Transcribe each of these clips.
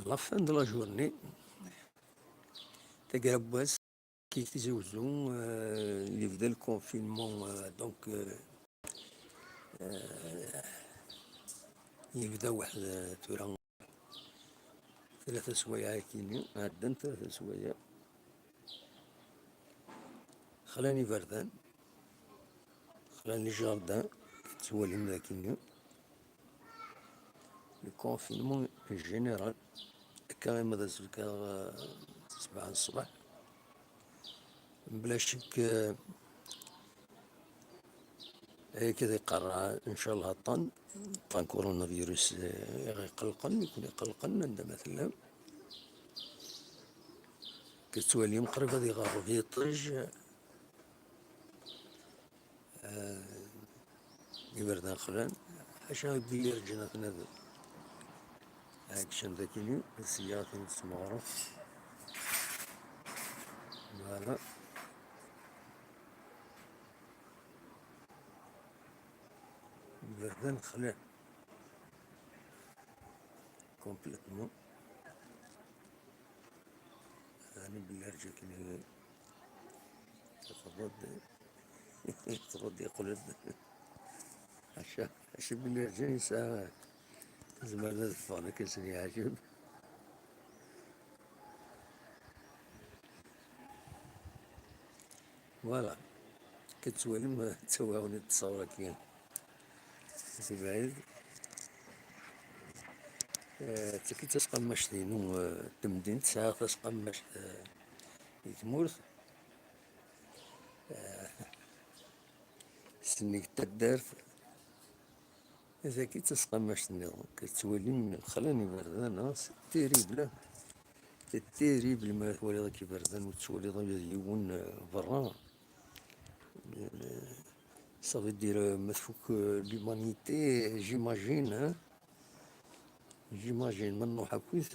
la fin de la journée, تقربس كي تزوزو يبدا الكونفينمون دونك يبدا واحد تورا 3 سوايع كينيو عدن 3 سوايع خلاني بردان خلاني جاردان توالي من كينيو الكونفينمون جينيرال كان ماذا سلكا 7 الصباح بلا شك كذا يقرا ان شاء الله طن كورونا فيروس يقلقن يكون يقلقن عندما مثلا كتولي مقرب هذه غارو في الطرج يبردان خلان حاشا بلي رجعنا تنادى هاك شن ذاكيني السيارة تسمعرو فوالا بردان خلان كومبليتمون أنا بلي رجع كيني تخرج يقول حاشا بلي رجع يسا زمان دفعنا كنسني عجب فوالا كتولي ما تسواوني التصاورة كيان سي بعيد تكي تسقماش دينو تمدين تسعة تسقماش يتمورث سنيك تدارت إذا كي تسقماش النظام كتولي خلاني بردان تيريبل تيريبل ما تولي ذاك بردان وتولي ذاك يون برا صافي دير ما تفك ليمانيتي جيماجين جيماجين من نوع حكويت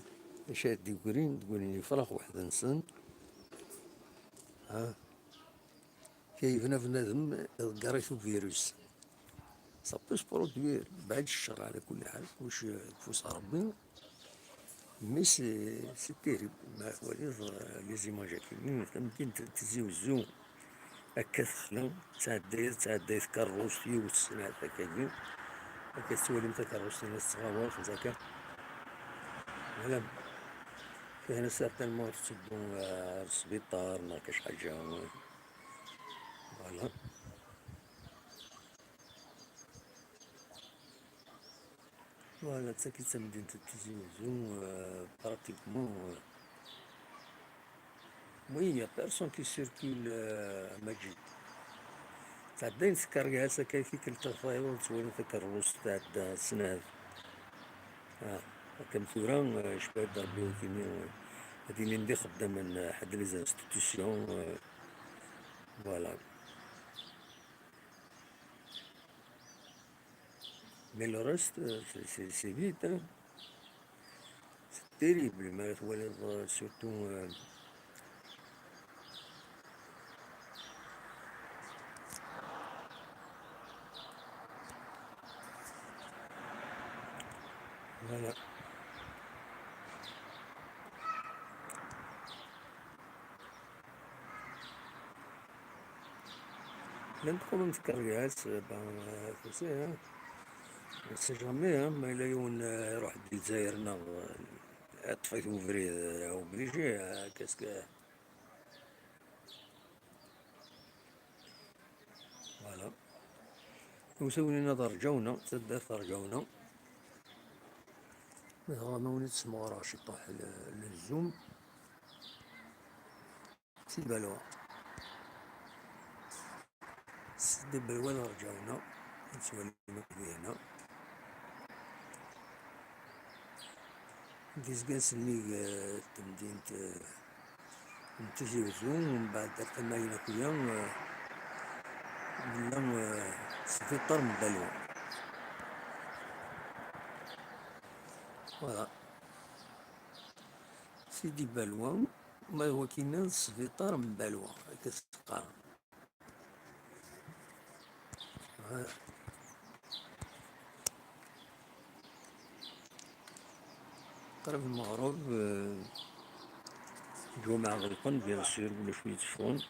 شاد ديكورين تقولين يفرح واحد انسان كيف بنادم قريتو فيروس سابوس برودوير بعد الشر على كل حال واش تفوس ربي مي سي تيريب ما وليد لي زيماج كاينين يمكن تزوزو هكا تخلم تعدايت كروسي والسنات هكاكي هكا تولي نتا كروسي الصغار هكا فوالا كاين سارتانمون تسدو للسبيطار ما كاش حاجة فوالا فوالا تا كي تمدين تزوزو براتيكمون وي يا بيرسون كي سيركول مجيد تعدين سكر هسا كيفيك التفايض تولي تكروس تعدى السناد كم ثورة شباب ضربيو كيمي هادي اللي ندي خدام من حد لي زانستيتيسيون فوالا مي لو ريست سي فيت سي تيريبل ما تولي سورتو فوالا لا ندخلو نتكرياس بان سي جامي ما إلا يون يروح للجزائر طفيت اوفري اوبليجي كاسكو فوالا وسولينا رجعونا تدات رجعونا ما وليت تسمع راه طاح للزوم سيدي بلوى سيدي بلوى رجعونا نسولينا هنا كيس اللي تمدين نتجوزو ومن بعد درت معايا خويا قلنا سفيطار من بلوى فوالا سيدي بلوى ما هو كاين سفيطار من بلوى كتقارن قرب المغرب الجمعة غلقن بيان سور ولا شوية فون.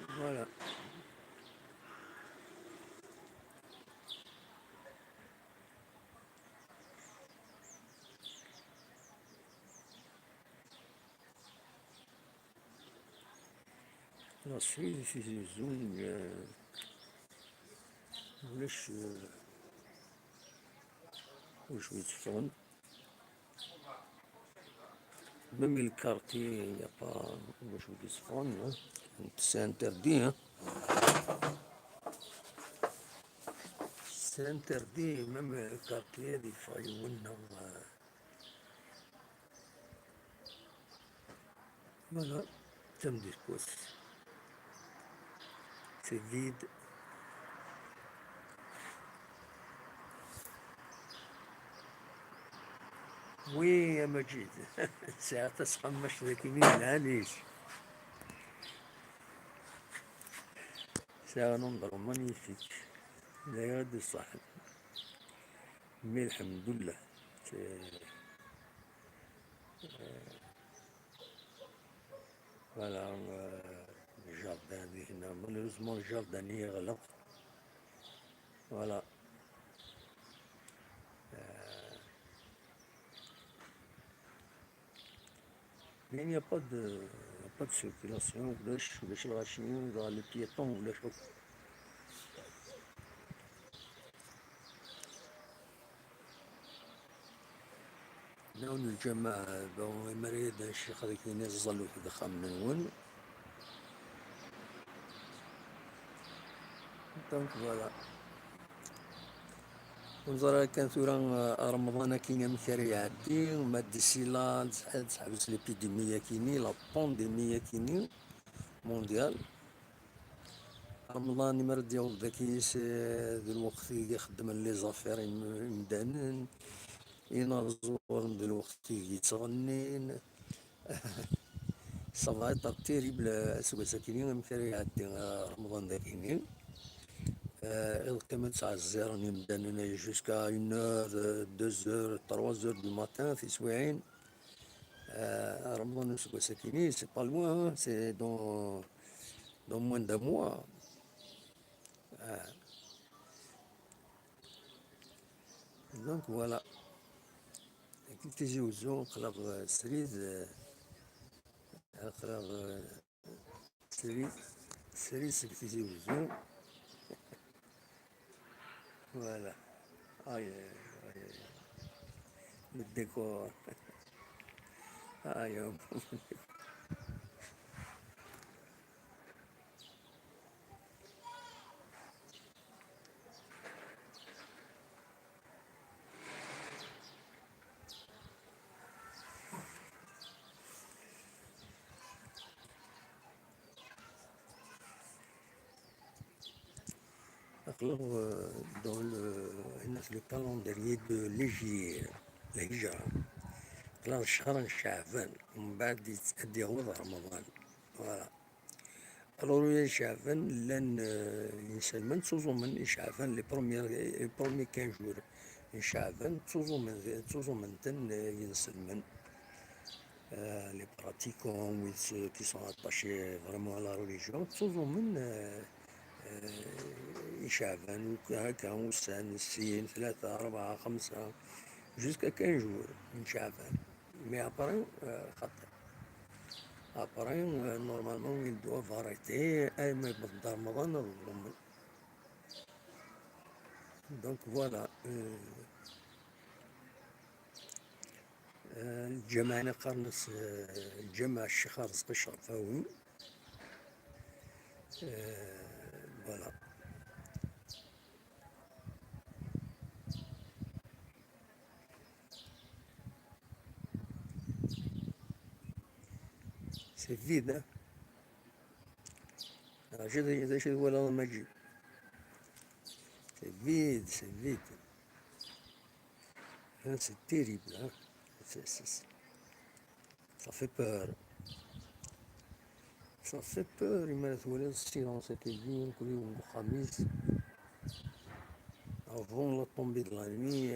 فوالا. لا في زوج ولاش وشوية فون. Même le quartier, il n'y a pas de choses qui se font, hein. C'est interdit, hein. C'est interdit, même le quartier, des fois, il y a voilà, ça me dispose. C'est vide. Oui, يا مجيد ساعات تسقمش ذاك يمين معليش ساعة ننظر مانيفيك لا يد الصحن مي الحمد لله. فوالا الجاردان هذه هنا مالوزمون الجاردان يغلق. فوالا. Mais il n'y a pas de circulation, ولاش الغاشيين ولا لي بيتون ولا شوف. نون الجماعة بون مريض الشيخ هذاك ينزلوا في دخان من دونك فوالا. ونظرا كان ثورا رمضان كاين مكاري يعدي وما ديسيلا تحبس ليبيديميا كيني لا بونديميا كيني مونديال. رمضان يمرد يوم ذاكيس ذي الوقت يخدم لي زافير يمدانن ينرزو ذي الوقت يتغنين. صافا ايطا تيريبل سواسا كيني مكاري يعدي رمضان ذاكيني. كما تسعة الزير يمداننا جوسكا 1 heure 2 heures 3 heures du matin في سوايعين. رمضان سواسا كيني سي با لوان سي دون موان دان موا. دونك فوالا كي تيجي وزو قلق سريد قلق سريد كي تيجي وزو. فوالا. اي الديكور. اي Alors, dans le calendrier de الهجرة قلق شهر شعبان ومن بعد يتأدي غوض رمضان. فوالا. الور يا شعبان لان ينسلمن تزومن شعبان لي برومي 15 جور شعبان تزومن تن ينسلمن لي براتيكون ou ceux qui sont attachés vraiment à la religion تزومن شعبان هكا وسان السين 3 4 5 jusqu'à 15 jours من شعبان. مي ابري خطر ابري نورمالمون ils doivent arrêter ما يبدا رمضان نظلم. دونك فوالا. الجامع نقرنس الجامع الشيخ رزق الشرفاوي. فوالا. سي فيد هذا ولا ما جي. سي فيد سي تيريبل. Ça fait peur. Ça fait peur. Il m'a trouvé le silence était bien, كل يوم الخميس. avant la tombée de la nuit.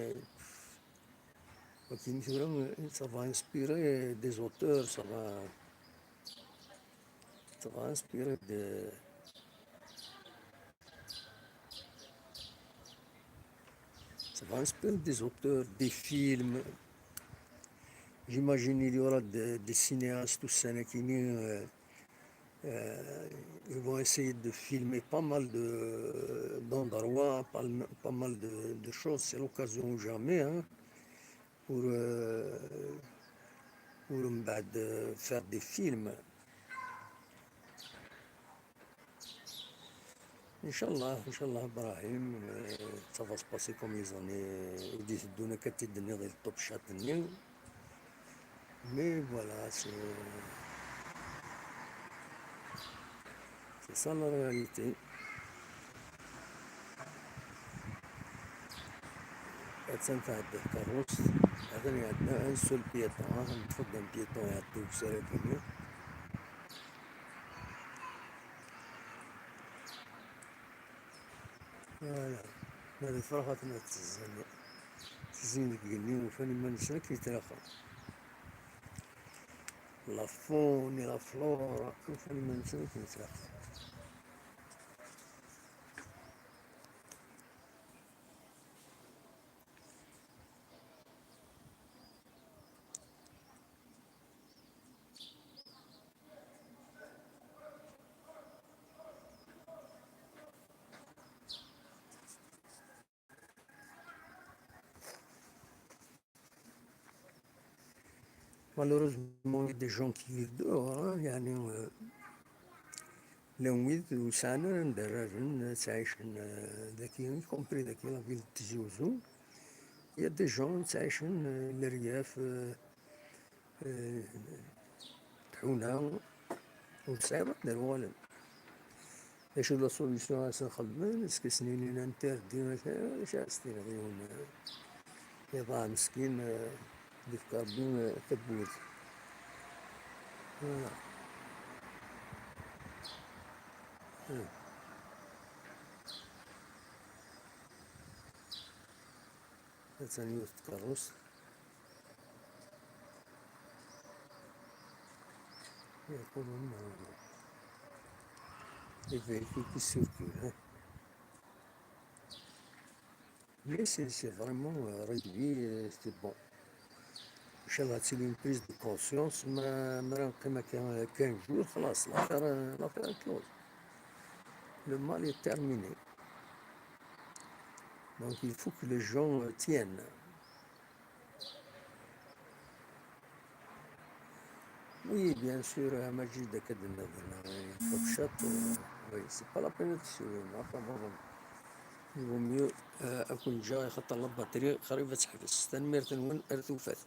ولكن ثورة ça va inspirer des auteurs, ça va inspirer ça va inspirer des auteurs, des films. J'imagine il y aura des cinéastes ou Sénékini, ils vont essayer de filmer pas mal d'endroits, pas mal de choses. C'est l'occasion ou jamais, hein, pour, faire des films. Inch'Allah, Ibrahim, ça va se passer comme les années. Ils يدونا كتدني غير الطوب شاتني. Mais voilà, c'est ça la réalité. أنت عندك كاروس، هذا عندنا ان سول بيتون، نتفضل بيتون يعدو بسلام. فوالا، هذه فرحتنا تزين قلني وفاني ما نساك يتلاقى لا فون لا فلورا وفاني ما نساك يتلاقى. Malheureusement, il y a des gens qui vivent dehors، يعني لويد وسانا دراجن تعيشن ذاكي كومبري ذاكي لا فيل تجوزو. Il y a des gens تعيشن الرياف تحونا وتصعب دار والو. اش لا سوليسيون اسا خدمن اسكي سنين انتر ديما اش استين غيون يضاع مسكين ديك كاربين تبوت. ثاني يوث كاروس يقولون les véhicules qui circulent. Mais c'est vraiment réduit, c'est bon. Inch'Allah, c'est une prise de conscience, mais comme 15 jours, l'affaire est close. Le mal est terminé. Donc il faut que les gens tiennent. Oui, bien sûr, Majid Akadena, oui, c'est pas la peine de suivre. Il vaut mieux أكون جاي خطر البطارية قريبة تحبس تنمير تنون أرثوفات.